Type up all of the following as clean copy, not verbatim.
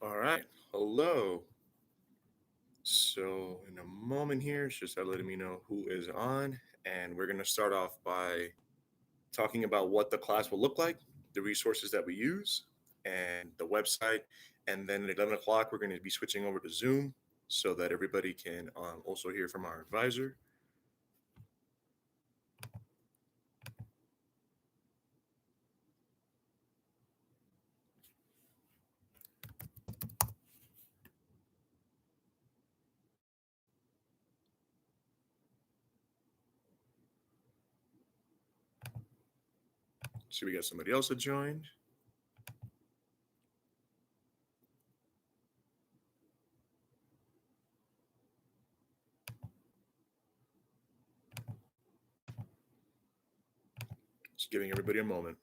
All right. Hello. So, in a moment here, it's just letting me know who is on. And we're going to start off by talking about what the class will look like, the resources that we use, and the website. And then at 11 o'clock, we're going to be switching over to Zoom so that everybody can also hear from our advisor. So, we got somebody else that joined. Just giving everybody a moment.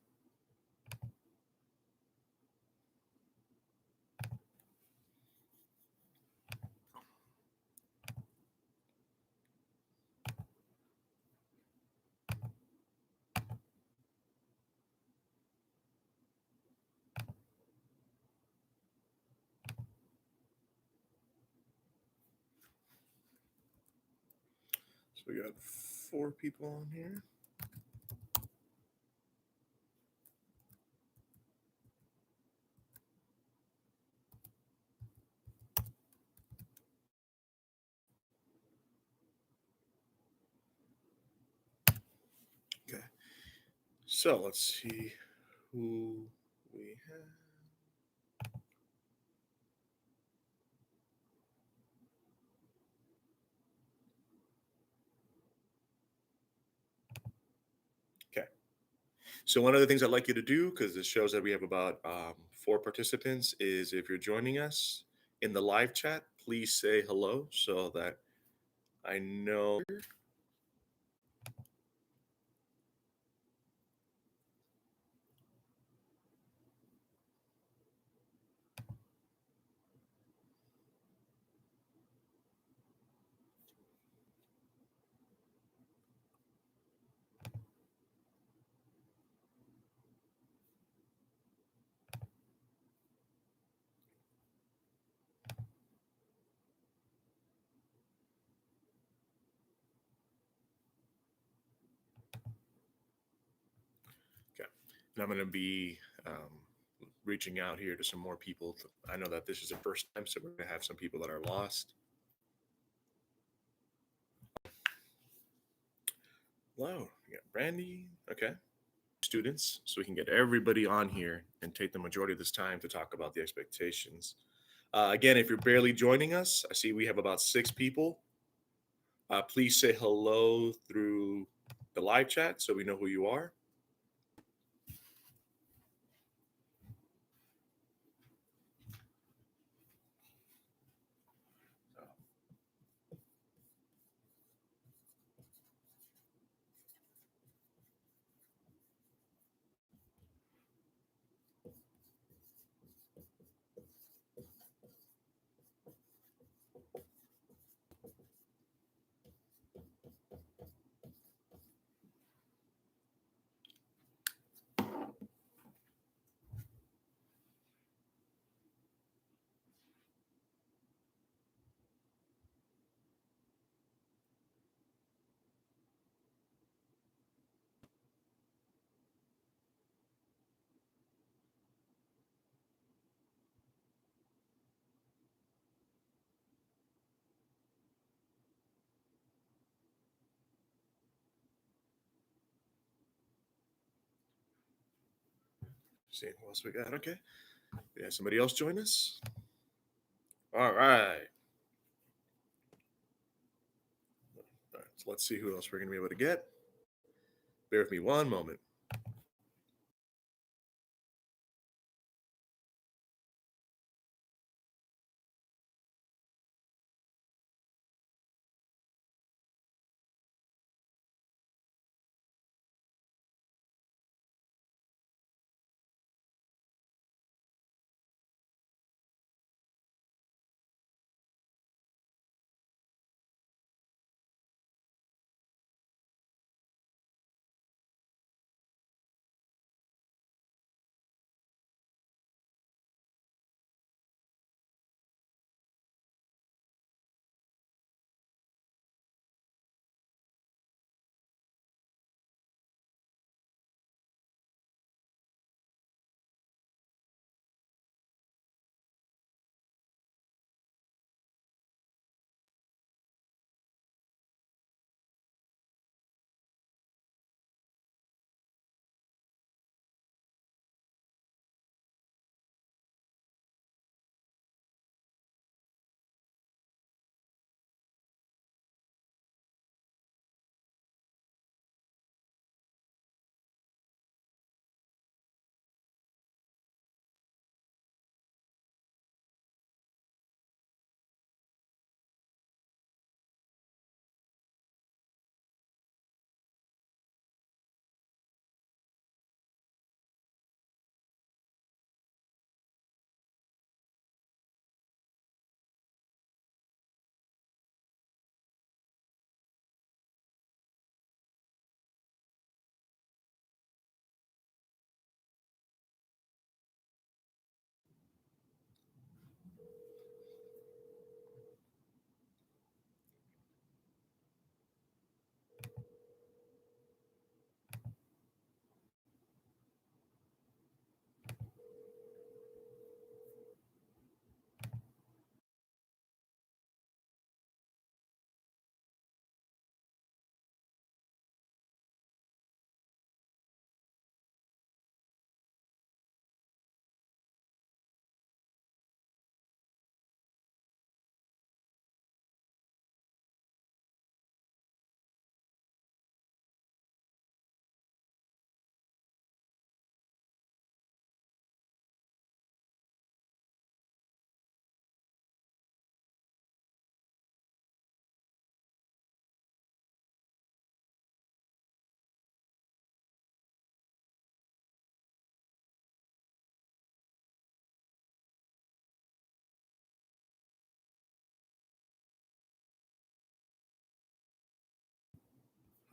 So, we got 4 people on here. Okay. So, let's see who we have. Okay. So one of the things I'd like you to do, because this shows that we have about 4 participants, is if you're joining us in the live chat, please say hello so that I know. Okay. And I'm going to be reaching out here to some more people. I know that this is the first time, so we're going to have some people that are lost. Hello, we got Brandy. Okay. Students, so we can get everybody on here and take the majority of this time to talk about the expectations. Again, if you're barely joining us, I see we have about 6 people. Please say hello through the live chat so we know who you are. See who else we got. Okay. Yeah, somebody else join us. All right. All right. So let's see who else we're going to be able to get. Bear with me one moment.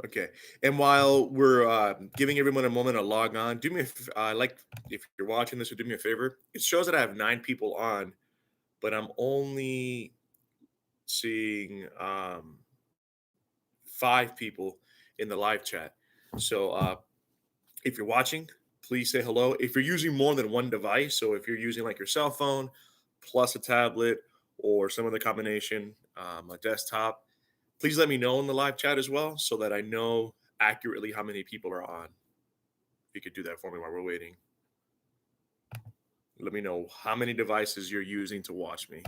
Okay. And while we're giving everyone a moment to log on, do me like if you're watching this, would do me a favor. It shows that I have 9 people on, but I'm only seeing 5 people in the live chat. So if you're watching, please say hello. If you're using more than one device, so if you're using like your cell phone plus a tablet or some other combination, a desktop, please let me know in the live chat as well so that I know accurately how many people are on. If you could do that for me while we're waiting. Let me know how many devices you're using to watch me.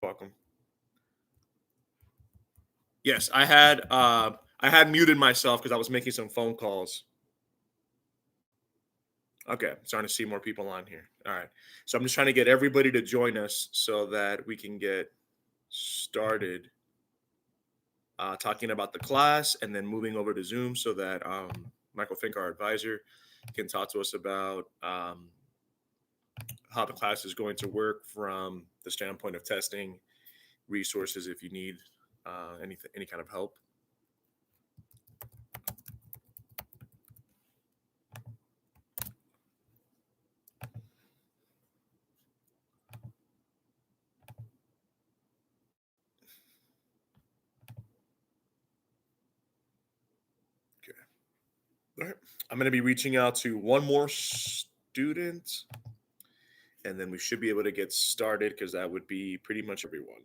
Welcome. Yes, I had muted myself because I was making some phone calls. Okay, I'm starting to see more people on here. All right. So I'm just trying to get everybody to join us so that we can get started talking about the class and then moving over to Zoom so that Michael Fink, our advisor, can talk to us about how the class is going to work from the standpoint of testing resources if you need any kind of help. Okay. All right. I'm going to be reaching out to one more student, and then we should be able to get started because that would be pretty much everyone.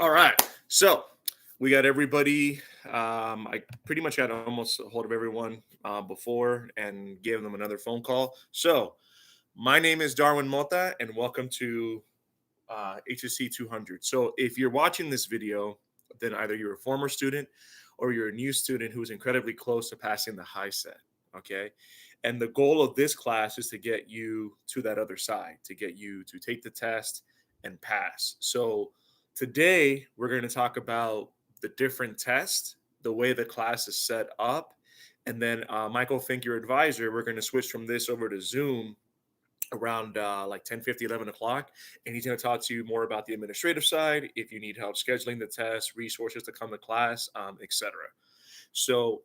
All right. So we got everybody. I pretty much had almost a hold of everyone before and gave them another phone call. So my name is Darwin Mota, and welcome to HSE 200. So if you're watching this video, then either you're a former student or you're a new student who's incredibly close to passing the high set. Okay. And the goal of this class is to get you to that other side, to get you to take the test and pass. So today we're going to talk about the different tests, the way the class is set up. And then Michael Fink, your advisor, we're going to switch from this over to Zoom around like 10:50, 11 o'clock, and he's going to talk to you more about the administrative side, if you need help scheduling the test, resources to come to class, etc. So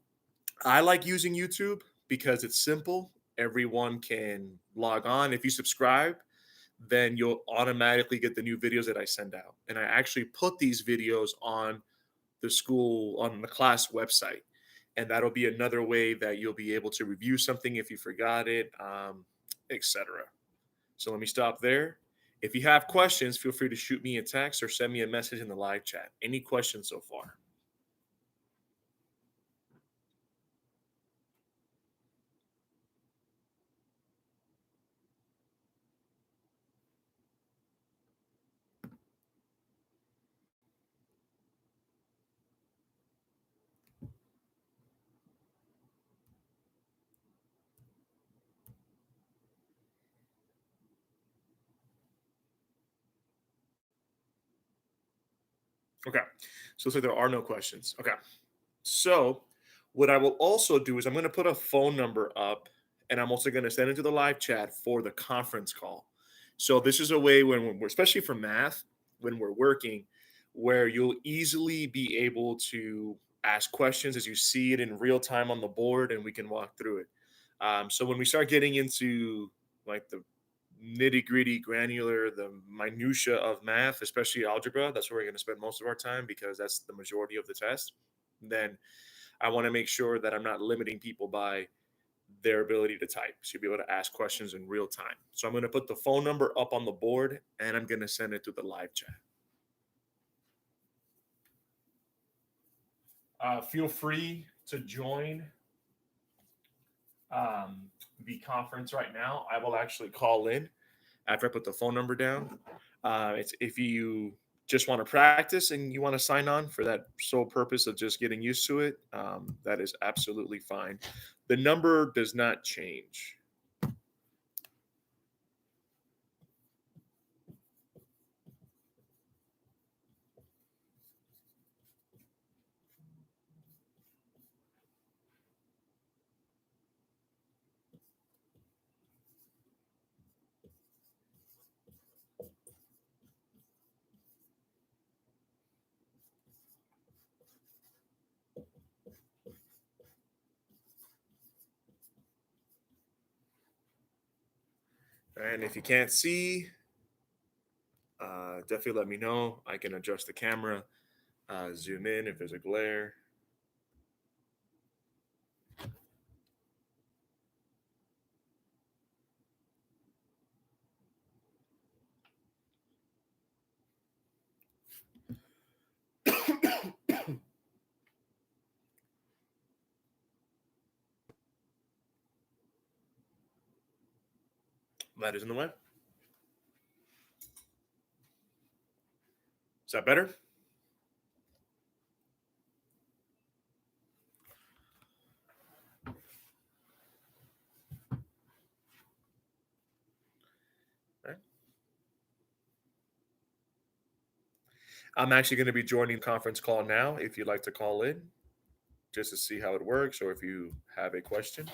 I like using YouTube because it's simple. Everyone can log on. If you subscribe, then you'll automatically get the new videos that I send out, and I actually put these videos on the class website, and that'll be another way that you'll be able to review something if you forgot it, etc. So let me stop there. If you have questions, feel free to shoot me a text or send me a message in the live chat. Any questions so far? Okay. So looks like there are no questions. Okay. So what I will also do is I'm going to put a phone number up, and I'm also going to send it to the live chat for the conference call. So this is a way when we're, especially for math, when we're working, where you'll easily be able to ask questions as you see it in real time on the board, and we can walk through it. So when we start getting into like the nitty gritty, granular, the minutia of math, especially algebra, that's where we're going to spend most of our time because that's the majority of the test. Then I want to make sure that I'm not limiting people by their ability to type. So you'll be able to ask questions in real time. So I'm going to put the phone number up on the board, and I'm going to send it to the live chat. Feel free to join um, the conference right now. I will actually call in after I put the phone number down. It's if you just want to practice and you want to sign on for that sole purpose of just getting used to it, that is absolutely fine. The number does not change. And if you can't see, definitely let me know. I can adjust the camera, zoom in if there's a glare. That is in the way. Is that better? All right. I'm actually going to be joining the conference call now. If you'd like to call in just to see how it works, or if you have a question.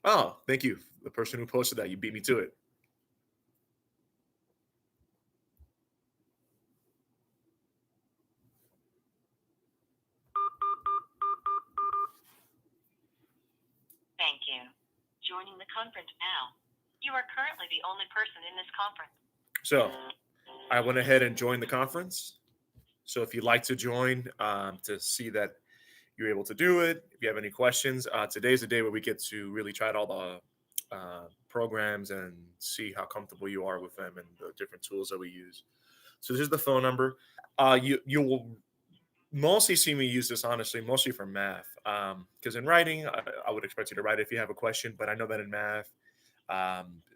Oh, thank you. The person who posted that, you beat me to it. Thank you. Joining the conference now. You are currently the only person in this conference. So I went ahead and joined the conference. So if you'd like to join to see that you're able to do it. If you have any questions, today's the day where we get to really try out all the programs and see how comfortable you are with them and the different tools that we use. So this is the phone number. You will mostly see me use this honestly, mostly for math. Because in writing, I would expect you to write if you have a question, but I know that in math,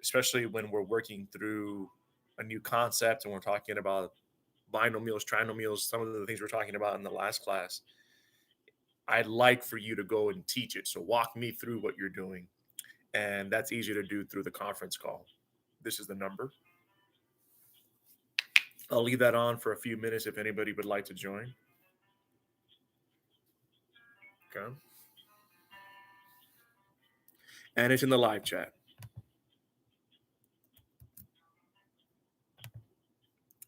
especially when we're working through a new concept and we're talking about binomials, trinomials, some of the things we're talking about in the last class, I'd like for you to go and teach it. So walk me through what you're doing. And that's easier to do through the conference call. This is the number. I'll leave that on for a few minutes if anybody would like to join. Okay. And it's in the live chat.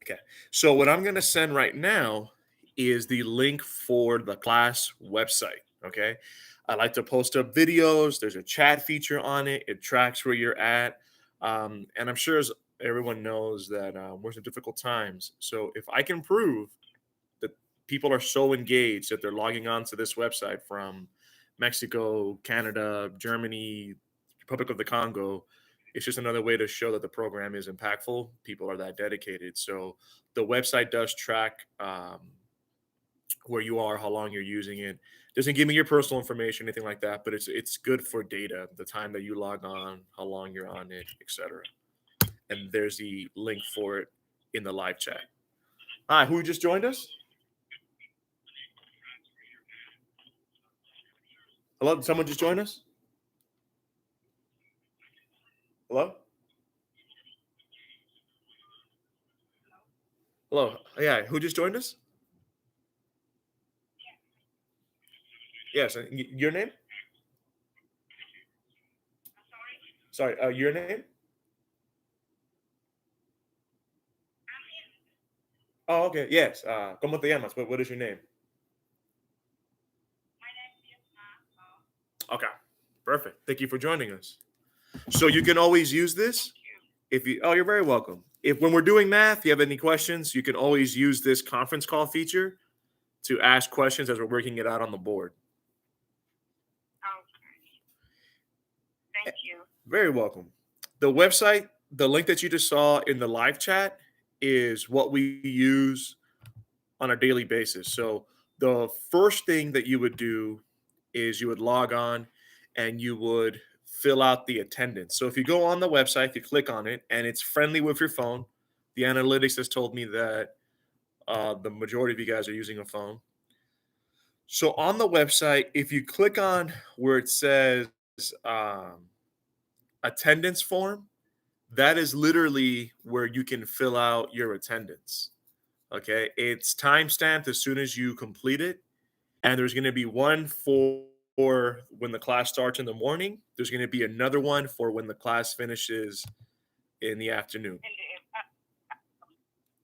Okay. So what I'm going to send right now is the link for the class website. Okay. I like to post up videos. There's a chat feature on it. It tracks where you're at. And I'm sure as everyone knows that we're in difficult times. So if I can prove that people are so engaged that they're logging on to this website from Mexico, Canada, Germany, Republic of the Congo, it's just another way to show that the program is impactful. People are that dedicated. So the website does track where you are, how long you're using it. Doesn't give me your personal information, anything like that, but it's good for data, the time that you log on, how long you're on it, etc. And there's the link for it in the live chat. Hi, who just joined us? Hello, did someone just join us? Hello? Hello. Yeah, who just joined us? Yes, your name? Sorry, your name? Oh, okay. Yes. ¿Cómo te llamas? What is your name? Okay. Perfect. Thank you for joining us. So you can always use this if you. Oh, you're very welcome. If when we're doing math, you have any questions, you can always use this conference call feature to ask questions as we're working it out on the board. Okay. Thank you. Very welcome. The website, the link that you just saw in the live chat is what we use on a daily basis. So the first thing that you would do is you would log on and you would fill out the attendance. So if you go on the website, you click on it and it's friendly with your phone. The analytics has told me that the majority of you guys are using a phone. So on the website, if you click on where it says um, attendance form, that is literally where you can fill out your attendance. Okay. It's time stamped as soon as you complete it. And there's going to be one for when the class starts in the morning. There's going to be another one for when the class finishes in the afternoon.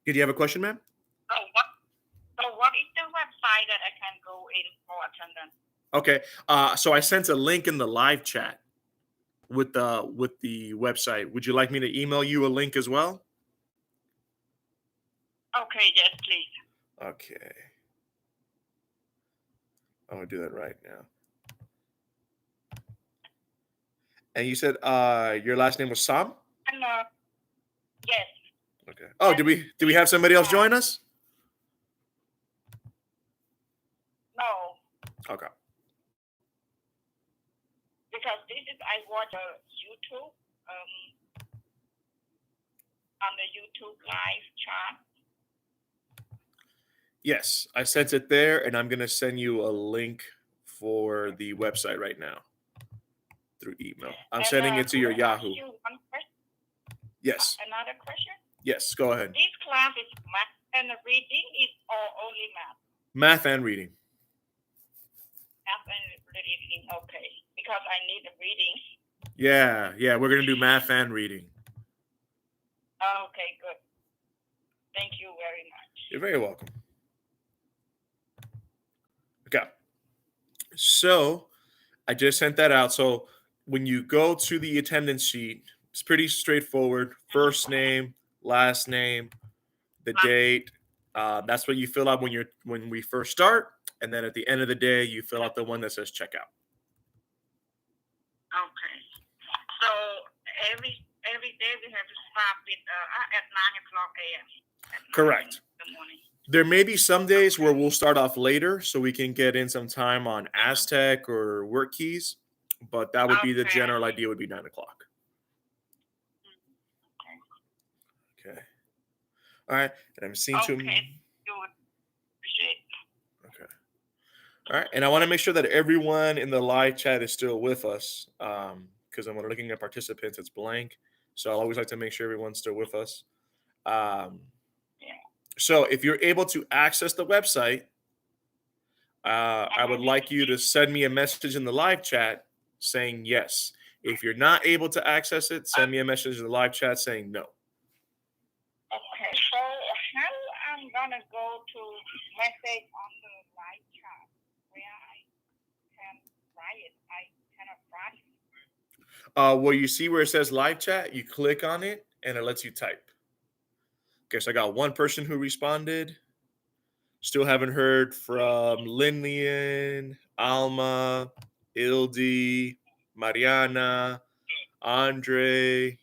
Did you have a question, ma'am? So what is the website that I can go in for attendance? Okay. So I sent a link in the live chat with the website. Would you like me to email you a link as well? Okay, yes, please. Okay. I'm gonna do that right now. And you said your last name was Sam? And yes. Okay. Oh, did we have somebody else join us? No, Okay. because this is I watch YouTube on the YouTube live chat. Yes, I sent it there, and I'm gonna send you a link for the website right now through email. I'm sending it to your could I ask Yahoo. you one question? Yes. Another question? Yes. Go ahead. This class is math and reading is or only math? Math and reading. Math and reading, okay. Because I need the reading. Yeah. We're gonna do math and reading. Okay, good. Thank you very much. You're very welcome. Okay. So I just sent that out. So when you go to the attendance sheet, it's pretty straightforward. First name, last name, the date. That's what you fill out when we first start, and then at the end of the day, you fill out the one that says checkout. Okay. So every day we have to start with at 9 o'clock a.m. Correct. In the morning. There may be some days where we'll start off later so we can get in some time on Aztec or work keys, but that would be the general idea, would be 9 o'clock. Okay. All right. And I'm seeing Okay. Good. Appreciate it. Okay. All right. And I want to make sure that everyone in the live chat is still with us because I'm looking at participants. It's blank. So I always like to make sure everyone's still with us. So if you're able to access the website, I would like you to send me a message in the live chat saying yes. If you're not able to access it, send me a message in the live chat saying no. Okay, so how I'm gonna go to message on the live chat where I can write it? I cannot write it. Well, you see where it says live chat, you click on it and it lets you type. Okay, so I got one person who responded. Still haven't heard from Lillian, Alma, Ildi, Mariana, Andre.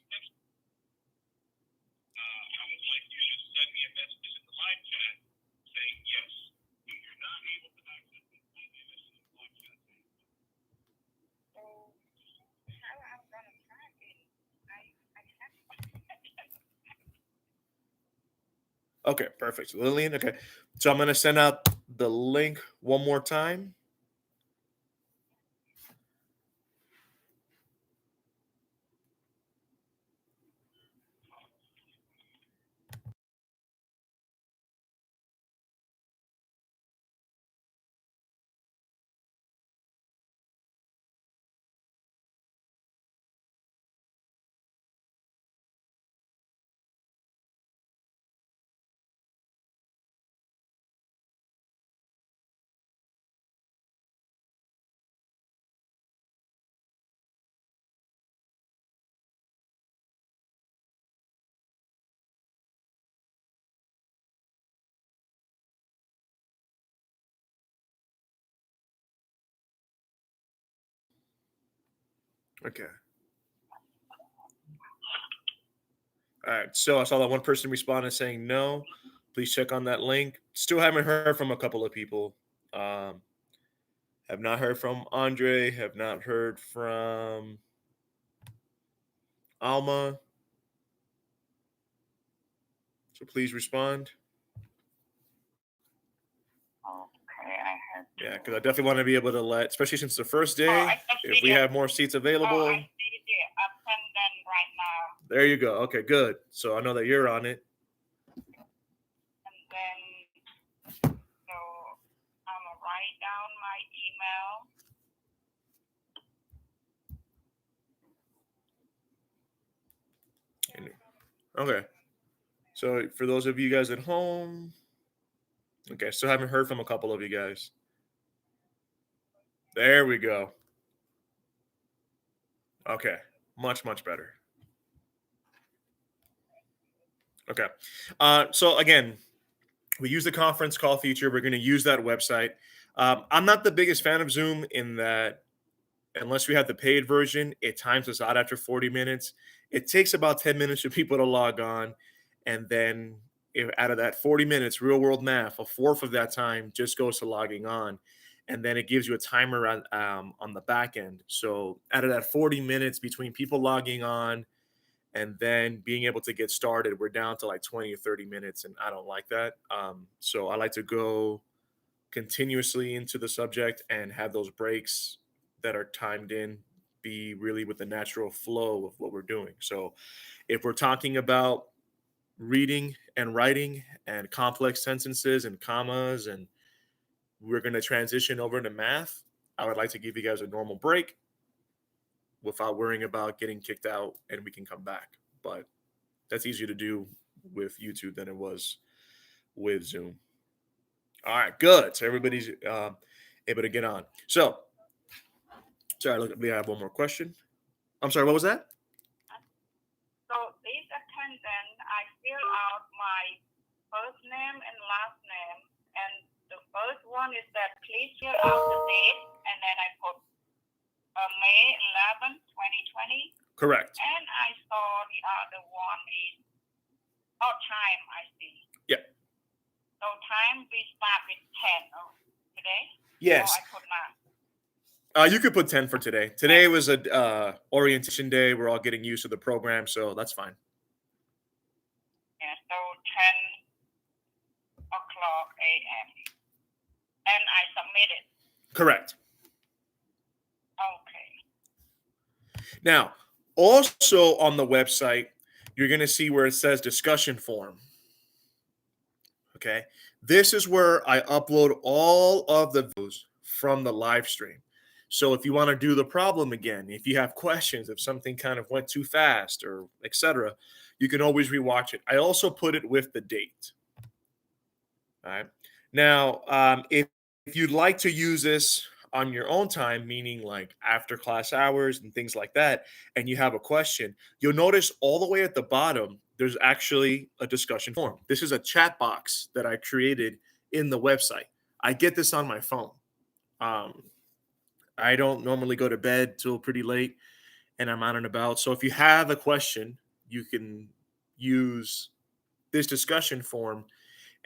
Okay, perfect. Lillian, okay. So I'm going to send out the link one more time. Okay. All right. So I saw that one person responded saying no. Please check on that link. Still haven't heard from a couple of people. Have not heard from Andre. Have not heard from Alma. So please respond. Okay, I have. Yeah, because I definitely want to be able to let, especially since the first day, if we have more seats available. I see it. I'm sending them right now. There you go. Okay, good. So I know that you're on it. And then, so I'm gonna write down my email. Okay. So for those of you guys at home, okay, still haven't heard from a couple of you guys. There we go. Okay, much better. Okay. So again, we use the conference call feature. We're going to use that website. I'm not the biggest fan of Zoom in that unless we have the paid version, it times us out after 40 minutes. It takes about 10 minutes for people to log on. And then if out of that 40 minutes, real world math, a fourth of that time just goes to logging on. And then it gives you a timer on the back end. So out of that 40 minutes between people logging on and then being able to get started, we're down to like 20 or 30 minutes. And I don't like that. So I like to go continuously into the subject and have those breaks that are timed in be really with the natural flow of what we're doing. So if we're talking about reading and writing and complex sentences and commas and we're going to transition over into math, I would like to give you guys a normal break without worrying about getting kicked out and we can come back. But that's easier to do with YouTube than it was with Zoom. All right, good. So everybody's able to get on. So, sorry, look, we have one more question. I'm sorry, what was that? So this attendant, I fill out my first name and last name and the First one is that please fill out the date, and then I put May 11, 2020. Correct. And I saw the other one is time, I see. Yeah. So time we start with 10 today? Yes. Or I put 9. You could put 10 for today. Today was a orientation day. We're all getting used to the program, so that's fine. Yeah, so 10 o'clock a.m. And I submit it. Correct. Okay. Now, also on the website, you're going to see where it says discussion forum. Okay. This is where I upload all of the videos from the live stream. So if you want to do the problem again, if you have questions, if something kind of went too fast or etc., you can always rewatch it. I also put it with the date. All right. Now, if you'd like to use this on your own time, meaning like after class hours and things like that, and you have a question, you'll notice all the way at the bottom, there's actually a discussion forum. This is a chat box that I created in the website. I get this on my phone. I don't normally go to bed till pretty late and I'm out and about. So if you have a question, you can use this discussion forum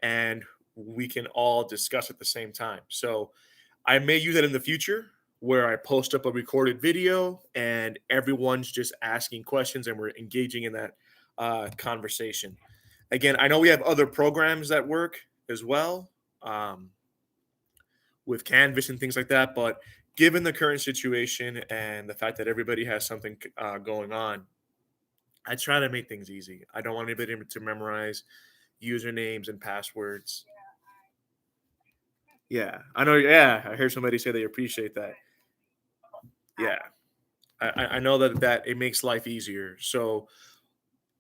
and we can all discuss at the same time. So I may use that in the future where I post up a recorded video and everyone's just asking questions and we're engaging in that conversation. Again, I know we have other programs that work as well with Canvas and things like that, but given the current situation and the fact that everybody has something going on, I try to make things easy. I don't want anybody to memorize usernames and passwords. Yeah, I know. Yeah, I heard somebody say they appreciate that. Yeah, I know that it makes life easier. So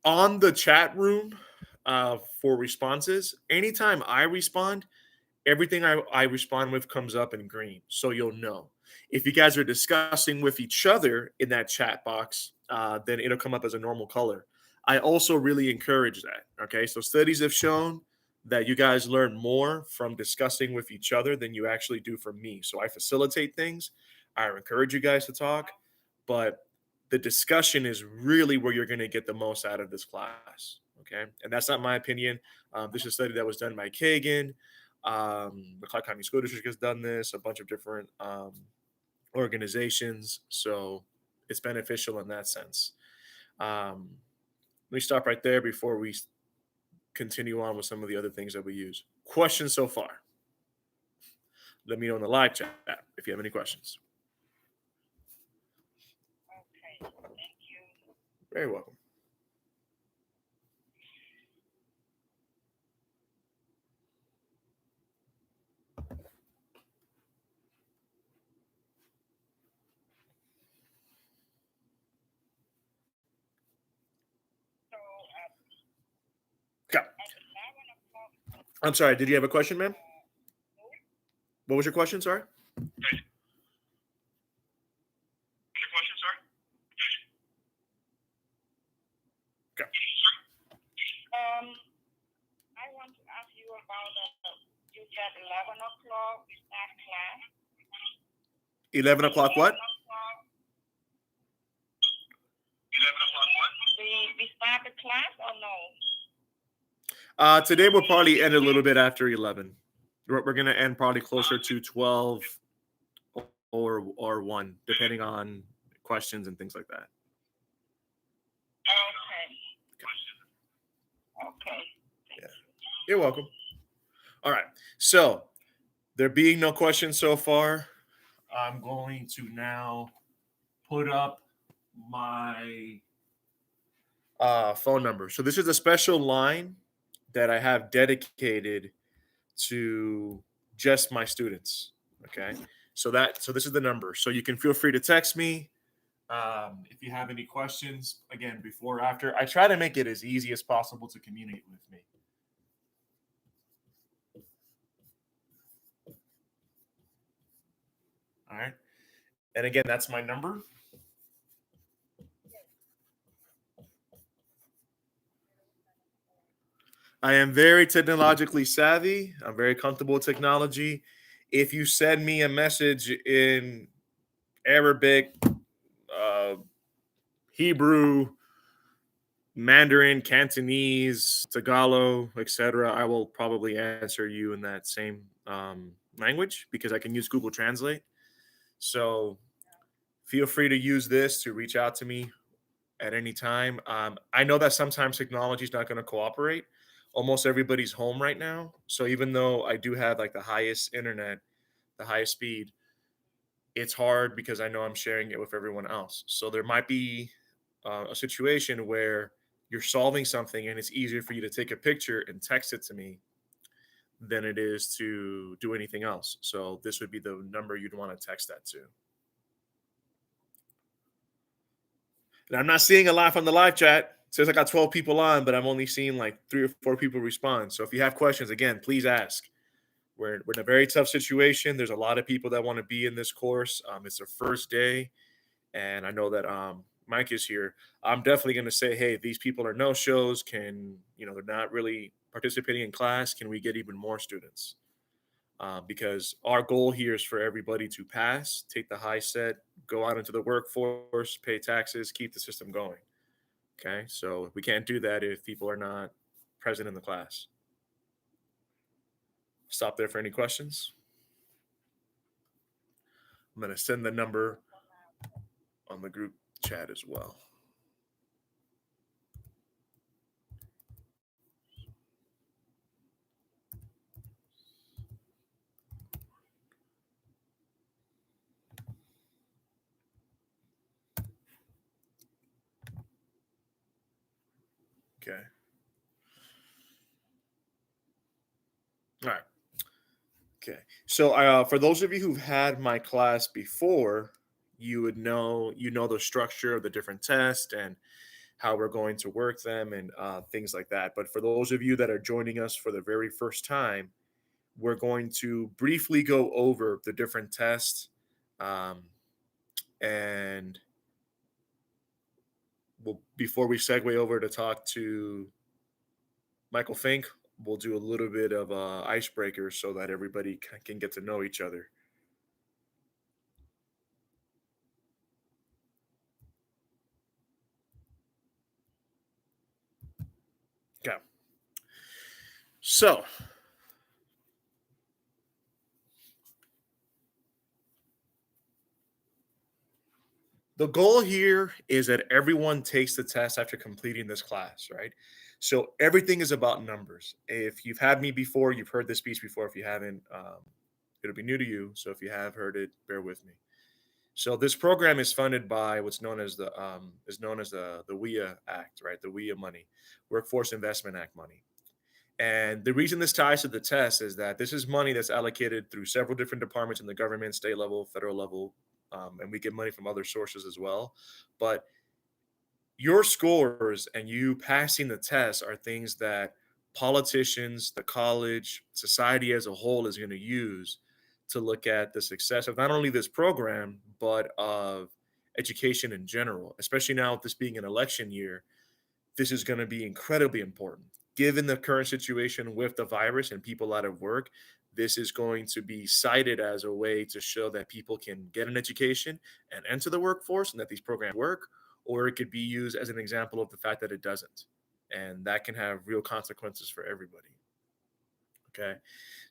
on the chat room for responses, anytime I respond, everything I respond with comes up in green. So you'll know. If you guys are discussing with each other in that chat box, then it'll come up as a normal color. I also really encourage that. Okay. So studies have shown that you guys learn more from discussing with each other than you actually do from me. So I facilitate things. I encourage you guys to talk, but the discussion is really where you're going to get the most out of this class. Okay. And that's not my opinion. This is a study that was done by Kagan. The Clark County School District has done this, a bunch of different organizations. So it's beneficial in that sense. Let me stop right there before we continue on with some of the other things that we use. Questions so far? Let me know in the live chat if you have any questions. Okay, thank you. Very welcome. So Okay. at 11 o'clock. I'm sorry. Did you have a question, ma'am? What was your question? Sorry. I want to ask you about you said 11 o'clock is that class? 11 o'clock what? 11 o'clock what? We start the class or no? Today we'll probably end a little bit after 11. We're going to end probably closer to 12 or 1, depending on questions and things like that. Okay. Yeah. You're welcome. All right. So there being no questions so far, I'm going to now put up my phone number. So this is a special line that I have dedicated to just my students. Okay. So this is the number. So you can feel free to text me if you have any questions. Again, before or after, I try to make it as easy as possible to communicate with me. All right. And again, that's my number. I am very technologically savvy. I'm very comfortable with technology. If you send me a message in Arabic, uh, Hebrew, Mandarin, Cantonese, Tagalog, etc., I will probably answer you in that same language because I can use Google Translate. So feel free to use this to reach out to me at any time. I know that sometimes technology is not going to cooperate. Almost everybody's home right now. So even though I do have like the highest internet, the highest speed, it's hard because I know I'm sharing it with everyone else. So there might be a situation where you're solving something and it's easier for you to take a picture and text it to me than it is to do anything else. So this would be the number you'd want to text that to. And I'm not seeing a lot from the live chat. It says I got 12 people on, but I'm only seeing like 3 or 4 people respond. So if you have questions, again, please ask. We're in a very tough situation. There's a lot of people that want to be in this course. It's their first day. And I know that Mike is here. I'm definitely going to say, hey, these people are no shows. They're not really participating in class. Can we get even more students? Because our goal here is for everybody to pass, take the high set, go out into the workforce, pay taxes, keep the system going. Okay, so we can't do that if people are not present in the class. Stop there for any questions. I'm going to send the number on the group chat as well. Okay. All right. Okay. So for those of you who've had my class before, you know the structure of the different tests and how we're going to work them and things like that. But for those of you that are joining us for the very first time, we're going to briefly go over the different tests, um, and before we segue over to talk to Michael Fink, we'll do a little bit of icebreaker so that everybody can get to know each other. Okay. So the goal here is that everyone takes the test after completing this class, right? So everything is about numbers. If you've had me before, you've heard this speech before. If you haven't, it'll be new to you. So if you have heard it, bear with me. So this program is funded by what's known as the WIA Act, right? The WIA money, Workforce Investment Act money. And the reason this ties to the test is that this is money that's allocated through several different departments in the government, state level, federal level, and we get money from other sources as well. But your scores and you passing the test are things that politicians, the college, society as a whole is going to use to look at the success of not only this program, but of education in general, especially now with this being an election year. This is going to be incredibly important. Given the current situation with the virus and people out of work, this is going to be cited as a way to show that people can get an education and enter the workforce and that these programs work, or it could be used as an example of the fact that it doesn't. And that can have real consequences for everybody. Okay.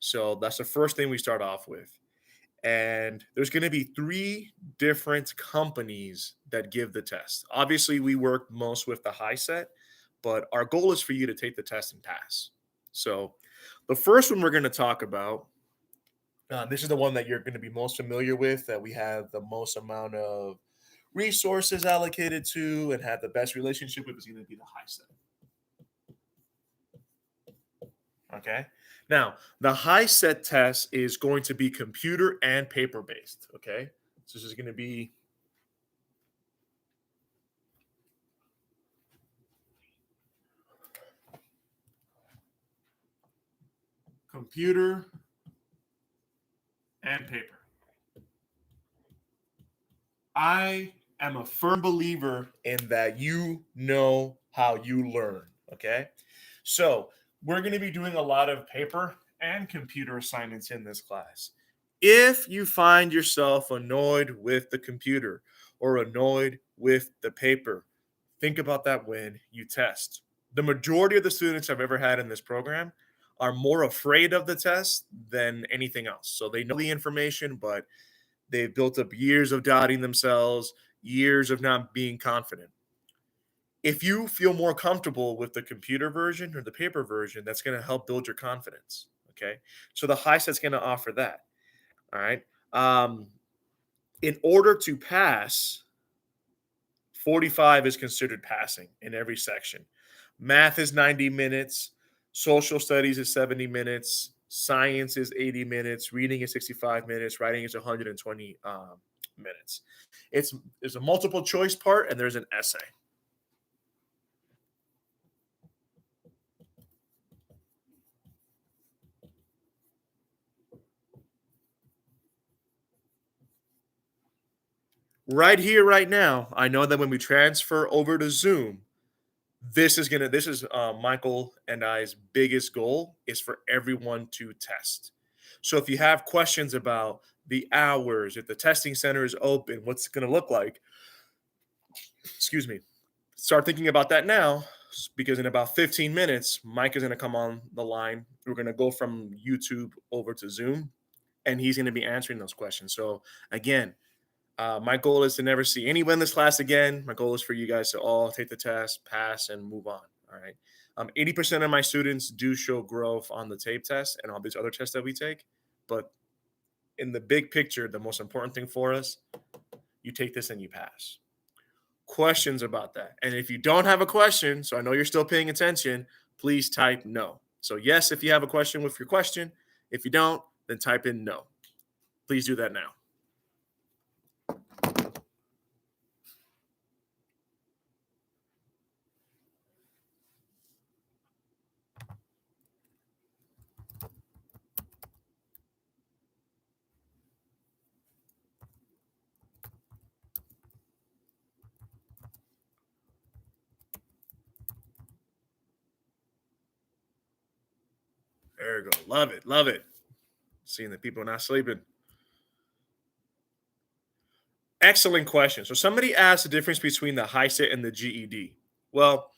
So that's the first thing we start off with. And there's going to be 3 different companies that give the test. Obviously, we work most with the high set, but our goal is for you to take the test and pass. So, the first one we're going to talk about, this is the one that you're going to be most familiar with, that we have the most amount of resources allocated to and have the best relationship with, is going to be the high set. Okay. Now, the high set test is going to be computer and paper based. Okay. So this is going to be computer and paper. I am a firm believer in that you know how you learn. Okay. So we're going to be doing a lot of paper and computer assignments in this class. If you find yourself annoyed with the computer or annoyed with the paper, think about that when you test. The majority of the students I've ever had in this program are more afraid of the test than anything else. So they know the information, but they've built up years of doubting themselves, years of not being confident. If you feel more comfortable with the computer version or the paper version, that's going to help build your confidence. Okay. So the high set's going to offer that. All right. Um, in order to pass, 45 is considered passing in every section. Math is 90 minutes. Social studies is 70 minutes. Science is 80 minutes. Reading is 65 minutes. Writing is 120 minutes. There's a multiple choice part and there's an essay. Right here, right now, I know that when we transfer over to Zoom, this is Michael and I's biggest goal is for everyone to test. So if you have questions about the hours, if the testing center is open, what's it going to look like? Excuse me. Start thinking about that now because in about 15 minutes, Mike is going to come on the line. We're going to go from YouTube over to Zoom and he's going to be answering those questions. So again, my goal is to never see anyone in this class again. My goal is for you guys to all take the test, pass, and move on. All right. 80% of my students do show growth on the tape test and all these other tests that we take. But in the big picture, the most important thing for us, you take this and you pass. Questions about that? And if you don't have a question, so I know you're still paying attention, please type no. So yes, if you have a question with your question. If you don't, then type in no. Please do that now. There we go. Love it. Love it. Seeing that people are not sleeping. Excellent question. So somebody asked the difference between the HiSET and the GED. Well,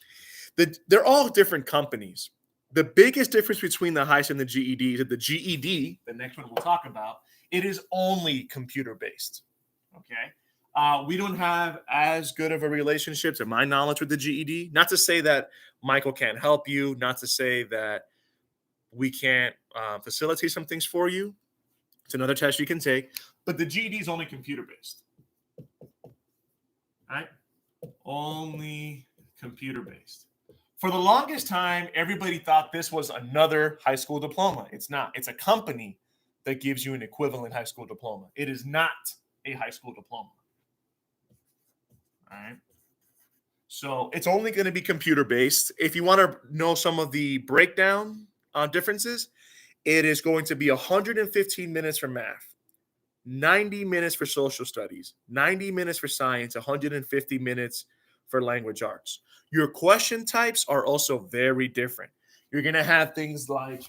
they're all different companies. The biggest difference between the HiSET and the GED is that the GED, the next one we'll talk about, it is only computer based. Okay. We don't have as good of a relationship, to my knowledge, with the GED. Not to say that Michael can't help you, not to say that we can't facilitate some things for you. It's another test you can take, but the GED is only computer based. All right? Only computer based. For the longest time, everybody thought this was another high school diploma. It's not. It's a company that gives you an equivalent high school diploma. It is not a high school diploma. All right. So it's only going to be computer based. If you want to know some of the breakdown differences, it is going to be 115 minutes for math, 90 minutes for social studies, 90 minutes for science, 150 minutes for language arts. Your question types are also very different. You're going to have things like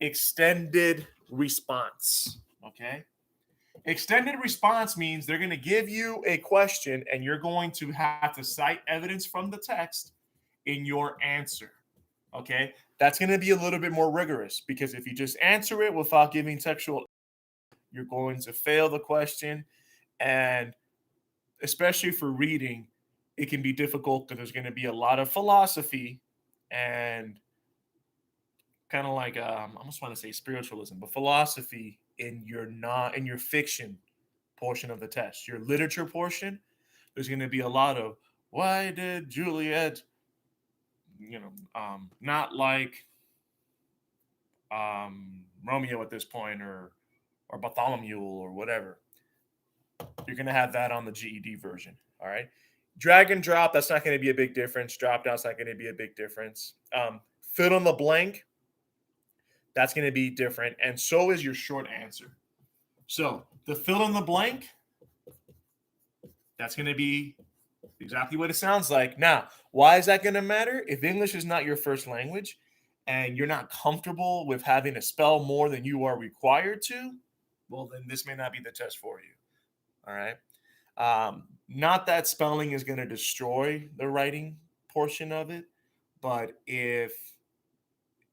extended response. Okay. Extended response means they're going to give you a question and you're going to have to cite evidence from the text in your answer. Okay. That's going to be a little bit more rigorous because if you just answer it without giving textual, you're going to fail the question. And especially for reading, it can be difficult because there's going to be a lot of philosophy and kind of like I almost want to say spiritualism, but philosophy in your fiction portion of the test. Your literature portion, there's going to be a lot of why did Juliet, not like Romeo at this point or Bartholomew or whatever. You're going to have that on the GED version. All right. Drag and drop, that's not going to be a big difference. Drop down's not going to be a big difference. Fill in the blank, that's going to be different. And so is your short answer. So the fill in the blank, that's going to be exactly what it sounds like. Now, why is that going to matter? If English is not your first language, and you're not comfortable with having to spell more than you are required to, well, then this may not be the test for you. All right. Not that spelling is going to destroy the writing portion of it, but if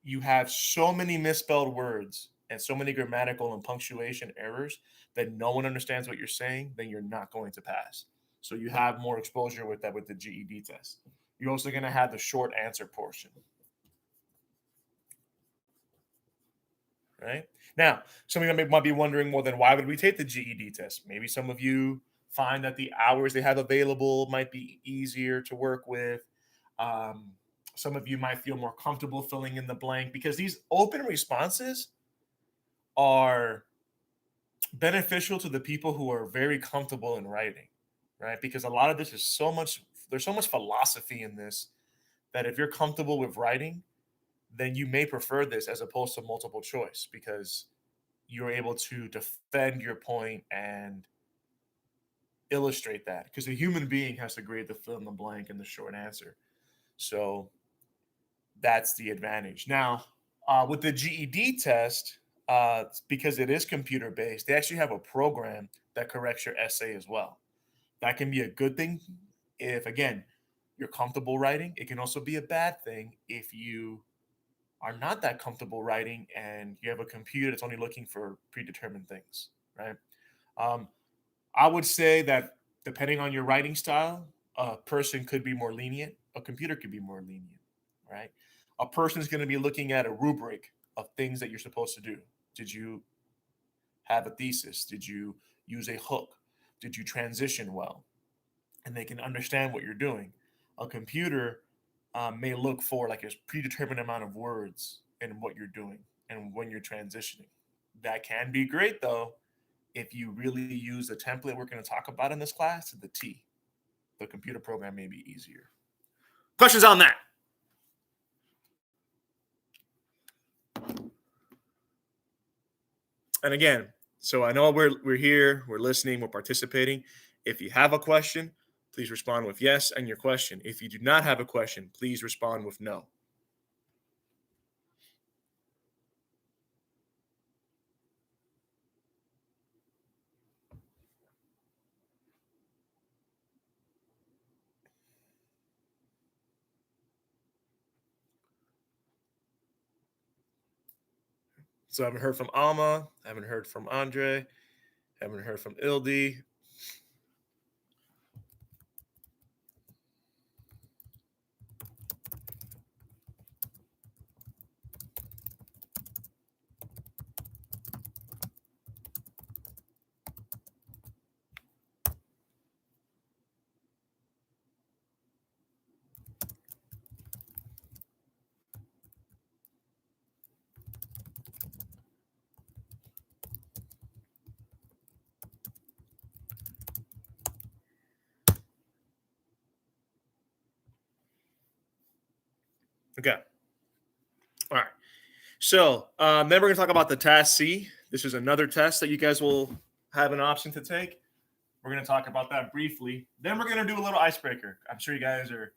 you have so many misspelled words and so many grammatical and punctuation errors that no one understands what you're saying, then you're not going to pass. So you have more exposure with that with the GED test. You're also going to have the short answer portion. Right? Now, some of you might be wondering, well, then why would we take the GED test? Maybe some of you find that the hours they have available might be easier to work with. Um, some of you might feel more comfortable filling in the blank because these open responses are beneficial to the people who are very comfortable in writing, right? Because a lot of this is there's so much philosophy in this that if you're comfortable with writing, then you may prefer this as opposed to multiple choice because you're able to defend your point and illustrate that because a human being has to grade the fill in the blank and the short answer. So that's the advantage. Now, with the GED test, because it is computer based, they actually have a program that corrects your essay as well. That can be a good thing if, again, you're comfortable writing. It can also be a bad thing if you are not that comfortable writing and you have a computer that's only looking for predetermined things, right? Um, I would say that depending on your writing style, a person could be more lenient, a computer could be more lenient, right? A person is going to be looking at a rubric of things that you're supposed to do. Did you have a thesis? Did you use a hook? Did you transition well? And they can understand what you're doing. A computer may look for like a predetermined amount of words in what you're doing and when you're transitioning. That can be great though if you really use the template we're going to talk about in this class to the T. The computer program may be easier. Questions on that? And again, so I know we're here, we're listening, we're participating. If you have a question, please respond with yes and your question. If you do not have a question, please respond with no. So I haven't heard from Alma, I haven't heard from Andre, haven't heard from Ildi. Okay. All right. So then we're going to talk about the task C. This is another test that you guys will have an option to take. We're going to talk about that briefly. Then we're going to do a little icebreaker. I'm sure you guys are,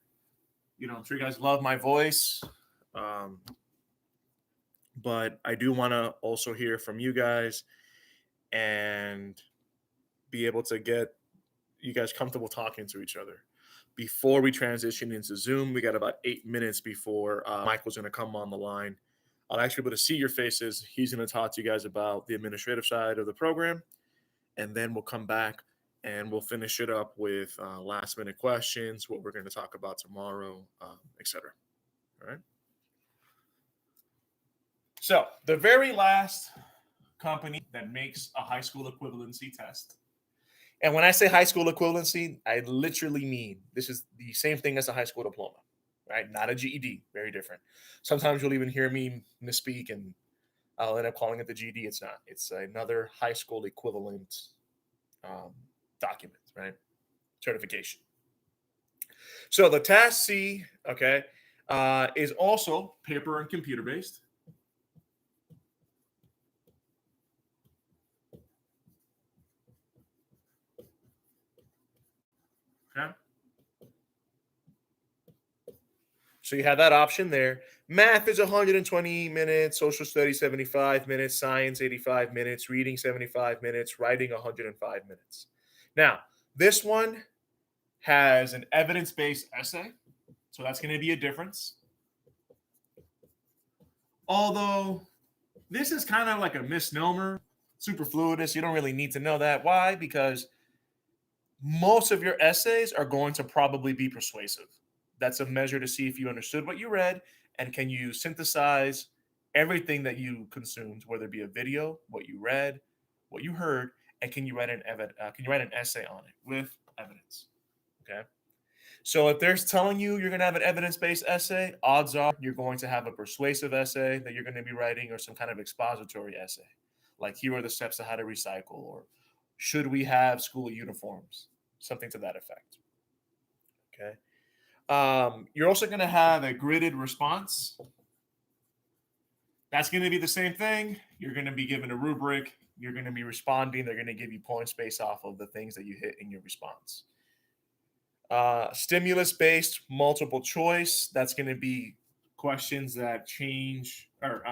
I'm sure you guys love my voice. But I do want to also hear from you guys and be able to get you guys comfortable talking to each other. Before we transition into Zoom, we got about 8 minutes before Michael's going to come on the line. I'll actually be able to see your faces. He's going to talk to you guys about the administrative side of the program. And then we'll come back and we'll finish it up with last minute questions, what we're going to talk about tomorrow, etc. All right. So the very last company that makes a high school equivalency test. And when I say high school equivalency, I literally mean this is the same thing as a high school diploma, right? Not a GED, very different. Sometimes you'll even hear me misspeak and I'll end up calling it the GED. It's not. It's another high school equivalent document, right? Certification. So the task C, okay, is also paper and computer based. Okay. So So you have that option there. Math is 120 minutes, social studies 75 minutes, science 85 minutes, reading 75 minutes, writing 105 minutes. Now, this one has an evidence based essay. So that's going to be a difference. Although this is kind of like a misnomer, superfluous. You don't really need to know that. Why? Because most of your essays are going to probably be persuasive. That's a measure to see if you understood what you read and can you synthesize everything that you consumed, whether it be a video, what you read, what you heard, and can you write an essay on it with evidence? Okay. So if they're telling you you're going to have an evidence-based essay, odds are you're going to have a persuasive essay that you're going to be writing or some kind of expository essay. Like here are the steps to how to recycle or should we have school uniforms? Something to that effect. Okay. You're also going to have a gridded response. That's going to be the same thing. You're going to be given a rubric. You're going to be responding. They're going to give you points based off of the things that you hit in your response. Stimulus based multiple choice. That's going to be questions that change, or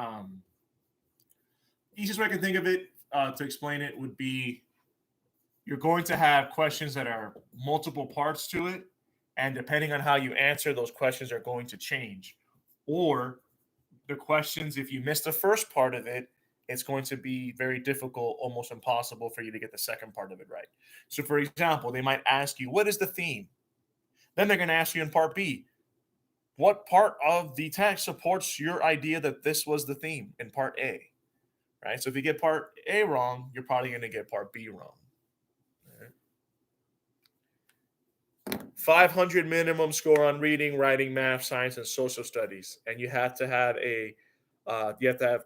easiest way I can think of it to explain it would be you're going to have questions that are multiple parts to it. And depending on how you answer, those questions are going to change. Or the questions, if you miss the first part of it, it's going to be very difficult, almost impossible for you to get the second part of it right. So, for example, they might ask you, what is the theme? Then they're going to ask you in part B, what part of the text supports your idea that this was the theme in part A? Right. So if you get part A wrong, you're probably going to get part B wrong. Right. 500 minimum score on reading, writing, math, science, and social studies, and you have to have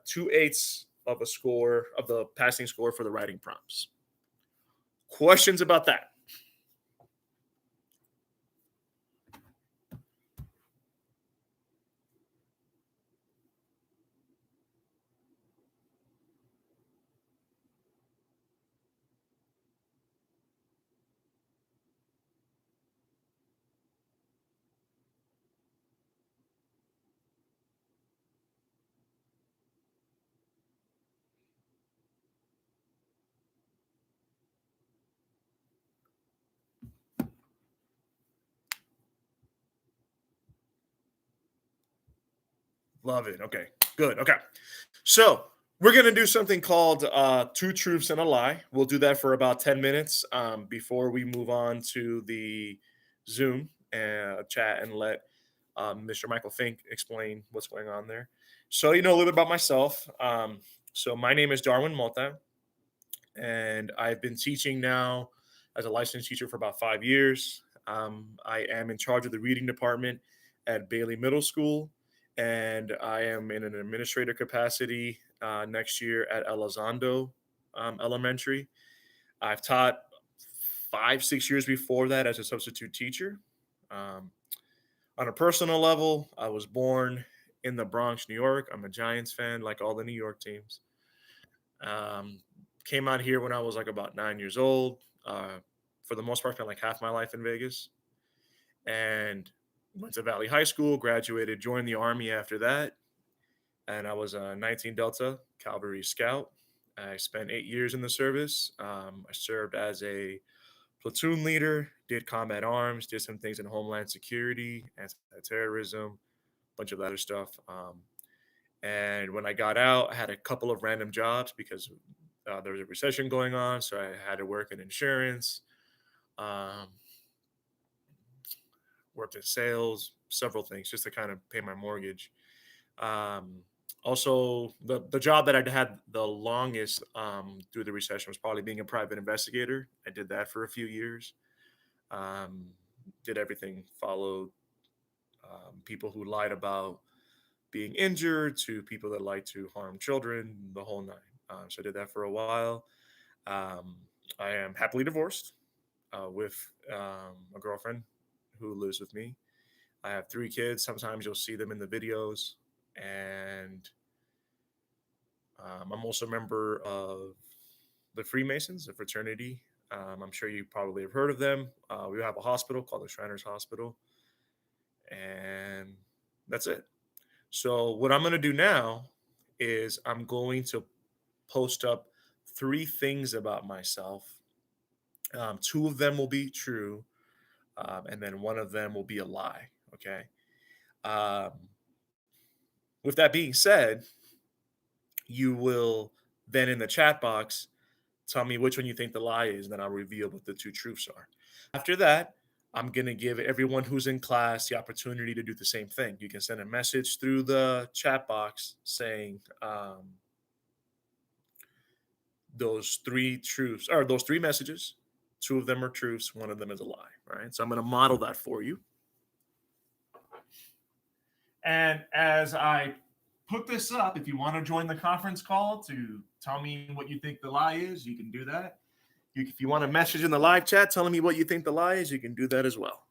two-eighths of a score of the passing score for the writing prompts. Questions about that? Love it. Okay, good. Okay. So we're going to do something called Two Truths and a Lie. We'll do that for about 10 minutes before we move on to the Zoom chat and let Mr. Michael Fink explain what's going on there. So, you know a little bit about myself. So, my name is Darwin Mota, and I've been teaching now as a licensed teacher for about 5 years. I am in charge of the reading department at Bailey Middle School, and I am in an administrator capacity next year at Elizondo Elementary. I've taught 5, 6 years before that as a substitute teacher. Um, on a personal level, I was born in the Bronx, New York. I'm a Giants fan, like all the New York teams. Um, Came out here when I was like about 9 years old. For the most part, spent like half my life in Vegas, and went to Valley High School. Graduated, joined the Army after that, and I was a 19 Delta Cavalry Scout. I spent 8 years in the service. I served as a platoon leader, did combat arms, did some things in Homeland Security, anti-terrorism, bunch of other stuff. And when I got out, I had a couple of random jobs because there was a recession going on, so I had to work in insurance, um, worked in sales, several things just to kind of pay my mortgage. Um, Also, the job that I had the longest through the recession was probably being a private investigator. I did that for a few years. Um, did everything, followed people who lied about being injured to people that like to harm children, the whole nine. So I did that for a while. Um, I am happily divorced with a girlfriend who lives with me. I have 3 kids. Sometimes you'll see them in the videos. And I'm also a member of the Freemasons, a fraternity. I'm sure you probably have heard of them. We have a hospital called the Shriners Hospital. And That's it. So what I'm going to do now is I'm going to post up three things about myself. Two of them will be true, and then one of them will be a lie. Okay. Um, with that being said, you will then in the chat box tell me which one you think the lie is, and then I'll reveal what the two truths are. After that, I'm going to give everyone who's in class the opportunity to do the same thing. You can send a message through the chat box saying those three truths, or those three messages. Two of them are truths, one of them is a lie. Right. So I'm going to model that for you. And as I put this up, if you want to join the conference call to tell me what you think the lie is, you can do that. If you want to message in the live chat telling me what you think the lie is, you can do that as well.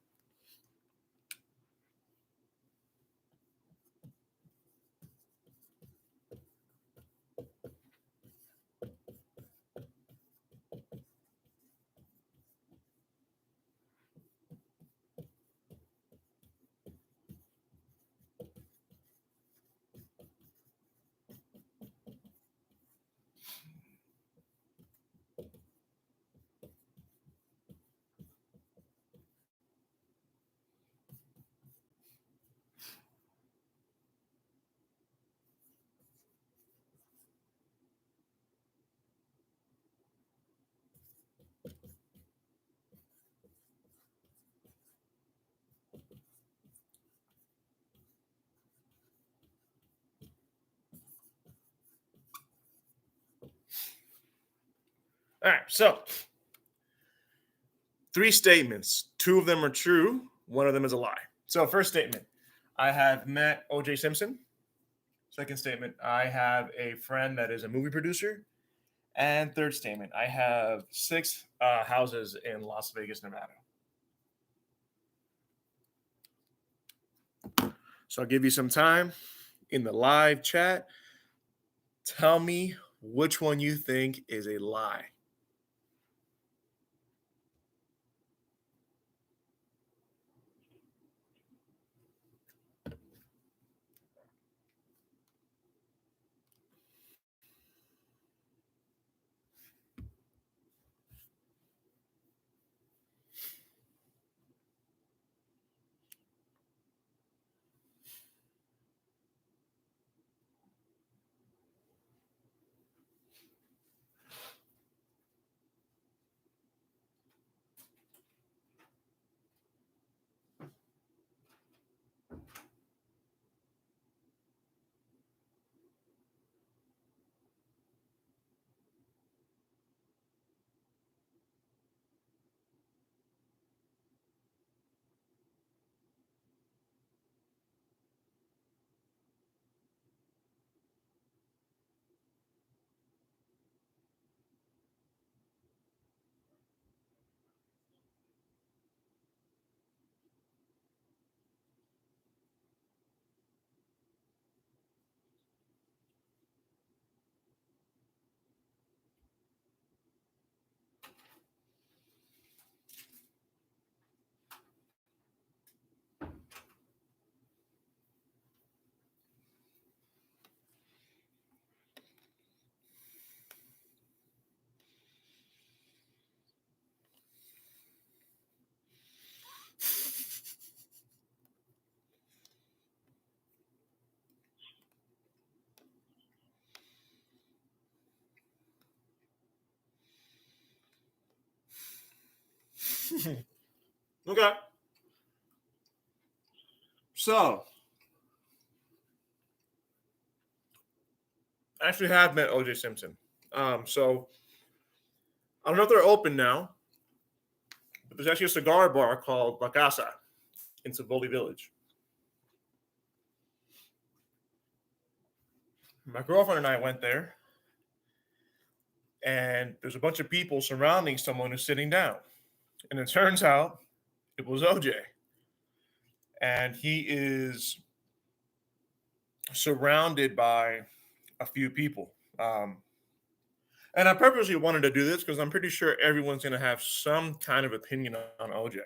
All right, so three statements. Two of them are true, one of them is a lie. So, first statement, I have met OJ Simpson. Second statement, I have a friend that is a movie producer. And third statement, I have six houses in Las Vegas, Nevada. So, I'll give you some time in the live chat. Tell me which one you think is a lie. Okay. So, I actually have met OJ Simpson. So, I don't know if they're open now, but there's actually a cigar bar called La Casa in Tivoli Village. My girlfriend and I went there, and there's a bunch of people surrounding someone who's sitting down. And it turns out it was OJ. And he is surrounded by a few people. And I purposely wanted to do this because I'm pretty sure everyone's going to have some kind of opinion on OJ.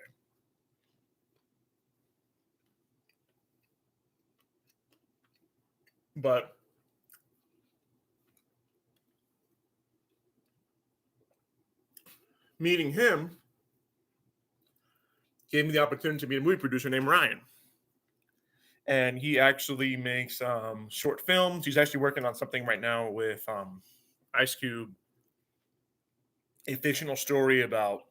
But meeting him gave me the opportunity to meet a movie producer named Ryan. And he actually makes short films. He's actually working on something right now with Ice Cube, a fictional story about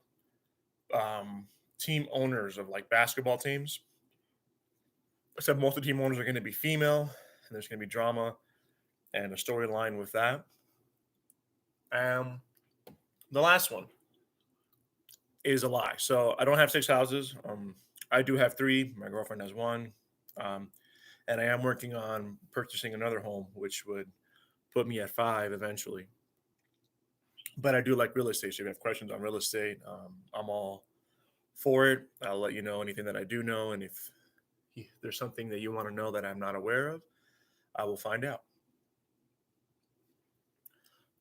um, team owners of like basketball teams. Except most of the team owners are going to be female, and there's going to be drama and a storyline with that. Um, the last one is a lie. So I don't have six houses. I do have three. My girlfriend has one. Um, and I am working on purchasing another home, which would put me at five eventually. But I do like real estate. So if you have questions on real estate, I'm all for it. I'll let you know anything that I do know. And if there's something that you want to know that I'm not aware of, I will find out.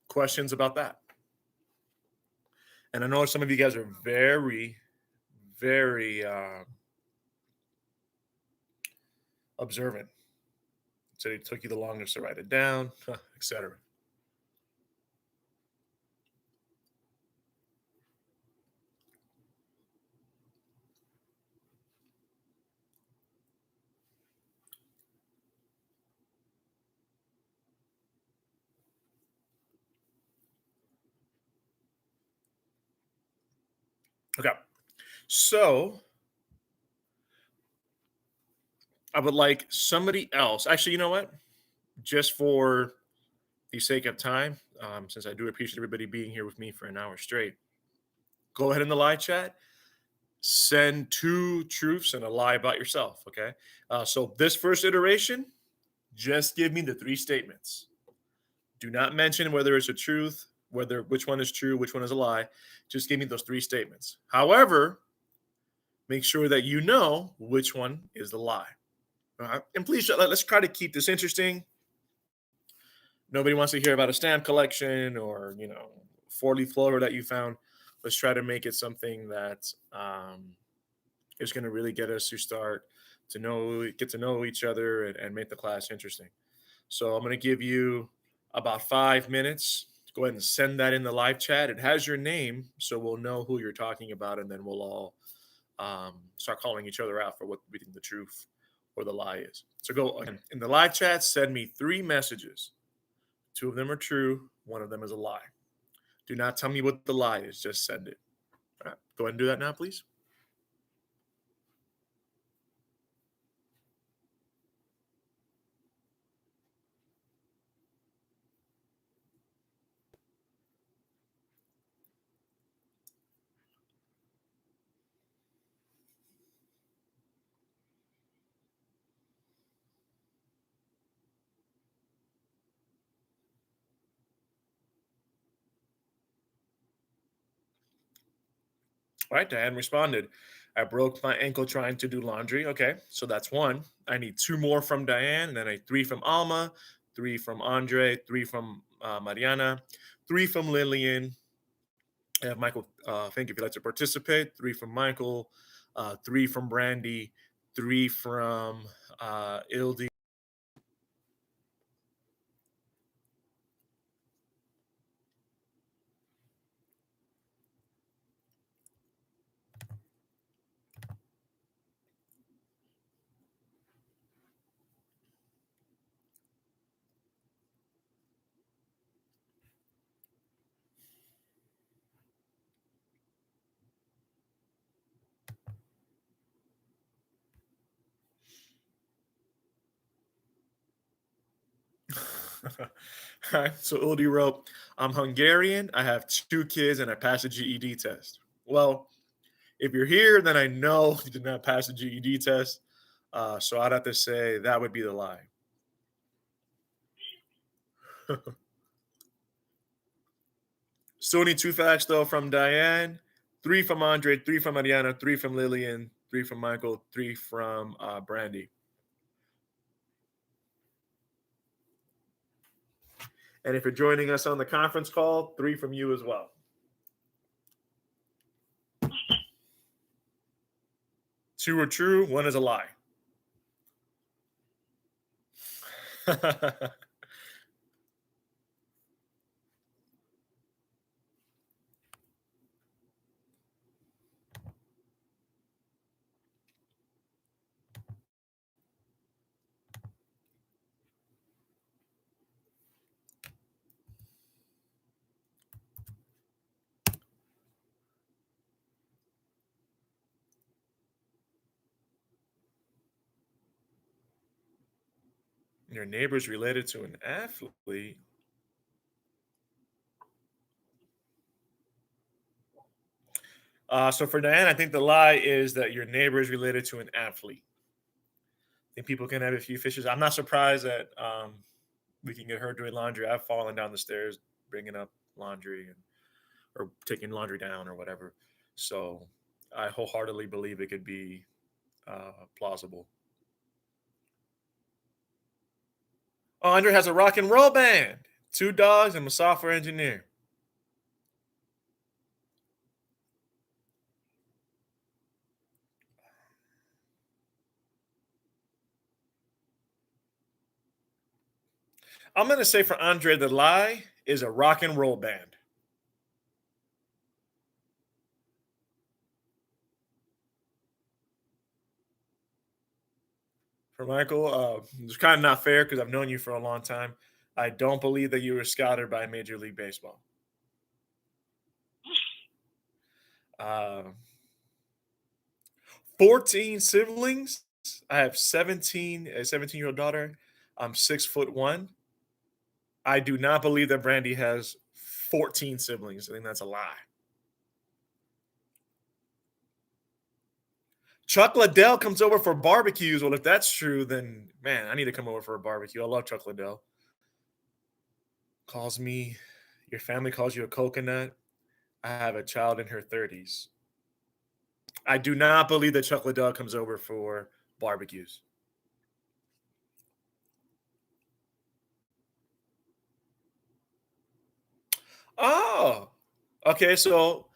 Questions about that? And I know some of you guys are very, very observant. So it took you the longest to write it down, etc. Okay. So I would like somebody else. Actually, you know what? Just for the sake of time, since I do appreciate everybody being here with me for an hour straight, go ahead in the live chat. Send two truths and a lie about yourself. Okay. So this first iteration, just give me the three statements. Do not mention whether it's a truth, whether which one is true, which one is a lie. Just give me those three statements. However, make sure that you know which one is the lie. And please, let's try to keep this interesting. Nobody wants to hear about a stamp collection or, 4-leaf clover that you found. Let's try to make it something that is going to really get us to start to get to know each other and make the class interesting. So I'm going to give you about 5 minutes. Go ahead and send that in the live chat. It has your name, so we'll know who you're talking about, and then we'll all start calling each other out for what we think the truth or the lie is. So go again in the live chat, send me 3 messages. 2 of them are true, 1 of them is a lie. Do not tell me what the lie is, just send it. All right, go ahead and do that now, please. All right, Diane responded. I broke my ankle trying to do laundry. Okay, so that's 1. I need 2 more from Diane, and then I 3 from Alma, 3 from Andre, 3 from Mariana, 3 from Lillian. I have Michael. Thank you if you'd like to participate. 3 from Michael, 3 from Brandy, 3 from Ildi. All right, so Ildi wrote, I'm Hungarian. I have 2 kids, and I passed the GED test. Well, if you're here, then I know you did not pass the GED test. So I'd have to say that would be the lie. Still need 2 facts though from Diane, 3 from Andre, 3 from Mariana, 3 from Lillian, 3 from Michael, 3 from Brandy. And if you're joining us on the conference call, 3 from you as well. 2 are true, 1 is a lie. Your neighbor's related to an athlete. So for Diane, I think the lie is that your neighbor is related to an athlete. I think people can have a few fishes. I'm not surprised that we can get her doing laundry. I've fallen down the stairs bringing up laundry or taking laundry down or whatever. So I wholeheartedly believe it could be plausible. Oh, Andre has a rock and roll band, two dogs, and a software engineer. I'm going to say for Andre, the lie is a rock and roll band. For Michael, it's kind of not fair because I've known you for a long time. I don't believe that you were scouted by Major League Baseball. Uh, 14 siblings. I have a 17-year-old daughter. I'm 6'1". I do not believe that Brandy has 14 siblings. I think that's a lie. Chuck Liddell comes over for barbecues. Well, if that's true, then man, I need to come over for a barbecue. I love Chuck Liddell. Calls me, your family calls you a coconut. I have a child in her 30s. I do not believe that Chuck Liddell comes over for barbecues. Oh, okay. So,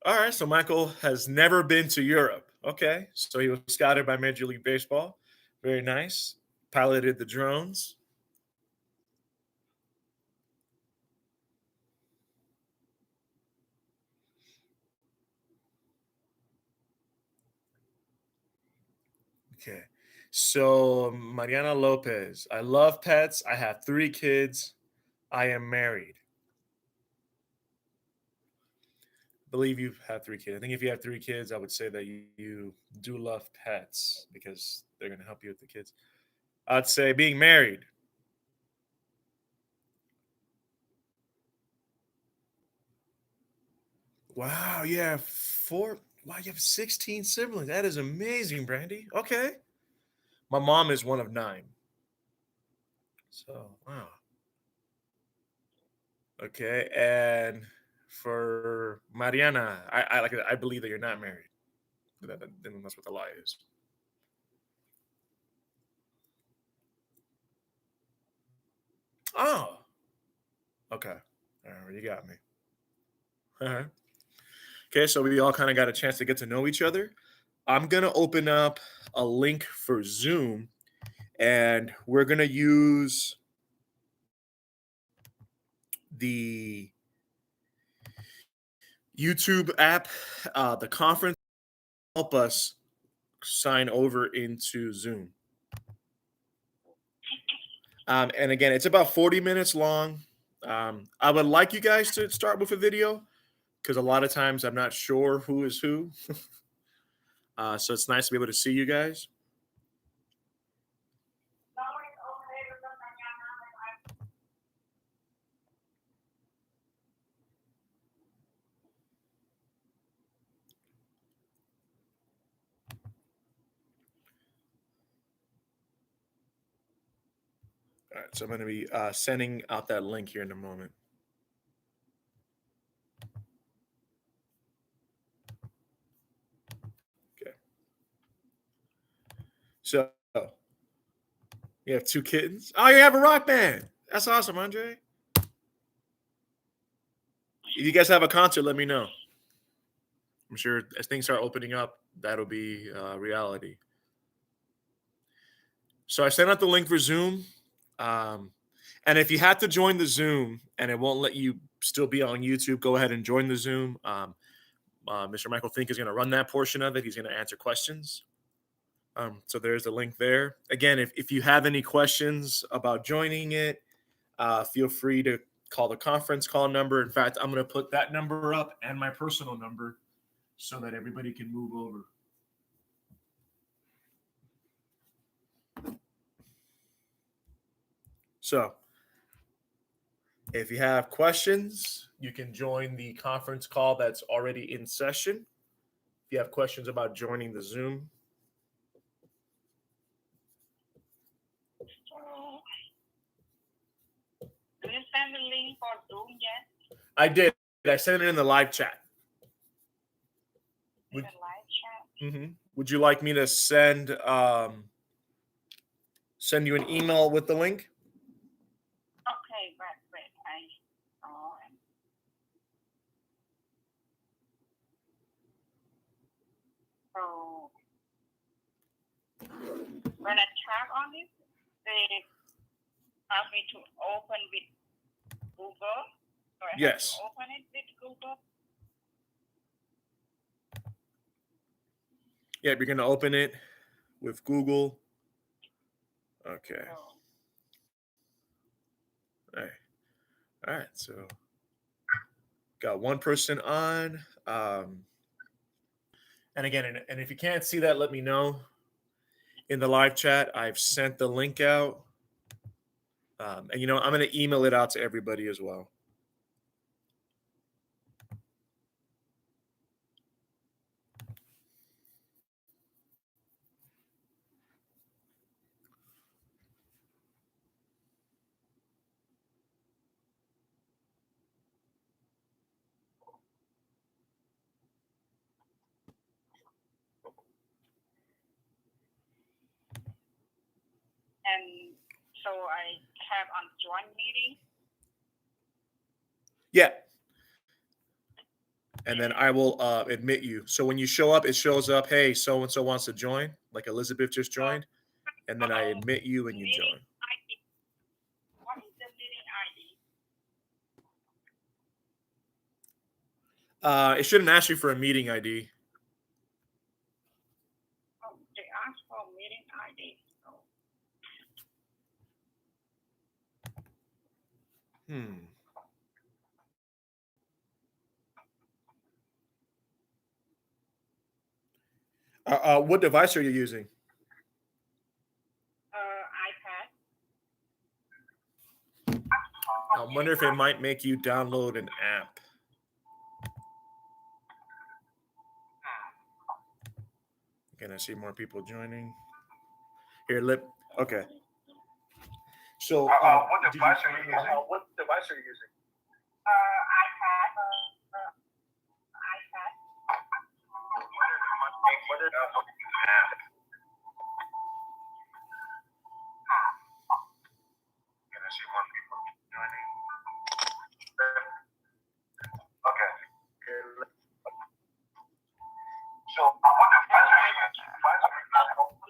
all right. So Michael has never been to Europe. Okay. So he was scouted by Major League Baseball. Very nice. Piloted the drones. Okay. So Mariana Lopez. I love pets. I have 3 kids. I am married. Believe you have 3 kids. I think if you have 3 kids, I would say that you do love pets because they're going to help you with the kids. I'd say being married. Wow, yeah, four. Wow, you have 16 siblings. That is amazing, Brandy. Okay. My mom is one of 9. So, wow. Okay. And for Mariana, I believe that you're not married. Then that's what the lie is. Oh, okay. All right, you got me. All right. Okay, so we all kind of got a chance to get to know each other. I'm going to open up a link for Zoom and we're going to use the YouTube app, the conference help us sign over into Zoom. And again, it's about 40 minutes long. I would like you guys to start with a video because a lot of times I'm not sure who is who. So it's nice to be able to see you guys. All right, so I'm going to be sending out that link here in a moment. Okay. So you have 2 kittens. Oh, you have a rock band. That's awesome, Andre. If you guys have a concert, let me know. I'm sure as things start opening up, that'll be reality. So I sent out the link for Zoom. And if you have to join the Zoom and it won't let you still be on YouTube, go ahead and join the Zoom. Mr. Michael Fink is going to run that portion of it. He's going to answer questions. So there's the link there. Again, if you have any questions about joining it, feel free to call the conference call number. In fact, I'm going to put that number up and my personal number so that everybody can move over. So if you have questions, you can join the conference call that's already in session. If you have questions about joining the Zoom, Do you send the link for Zoom yet? I did. I sent it in the live chat. In the live chat? Would you like me to send you an email with the link? Okay, but I saw it. So when I tap on it, they ask me to open with Google. So I have to open it with Google. Yeah, you're going to open it with Google. Okay. All right. So got one person on. And again, and if you can't see that, let me know. In the live chat, I've sent the link out. And, I'm going to email it out to everybody as well. And so I tap on join meeting. Yeah. And then I will admit you. So when you show up, it shows up, hey, so-and-so wants to join, like Elizabeth just joined. And then I admit you and you join. ID. What is the meeting ID? It shouldn't ask you for a meeting ID. Oh, they ask for meeting ID. What device are you using? iPad. I wonder if it might make you download an app. Can I see more people joining? Here, okay. So, what device are you using? iPad. Can I see more people joining? Okay. So, what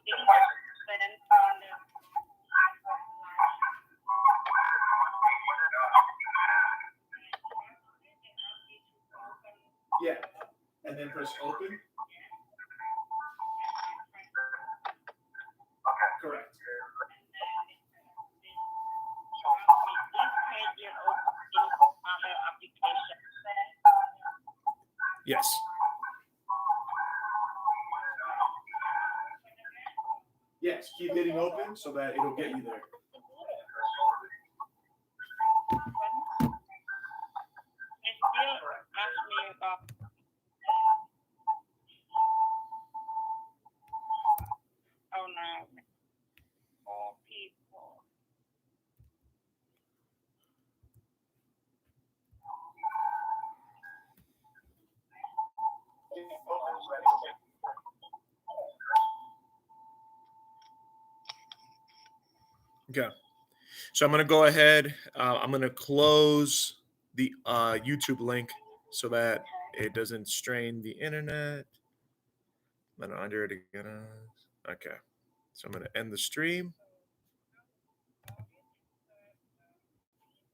device are you using? Yeah, and then press open. Okay. Correct. Yes. Yes, keep hitting open so that it'll get you there. It still asks me about. Oh no. All people. Okay. So I'm going to go ahead. I'm going to close the YouTube link so that it doesn't strain the internet. I'm going to under it again. Okay. So I'm going to end the stream.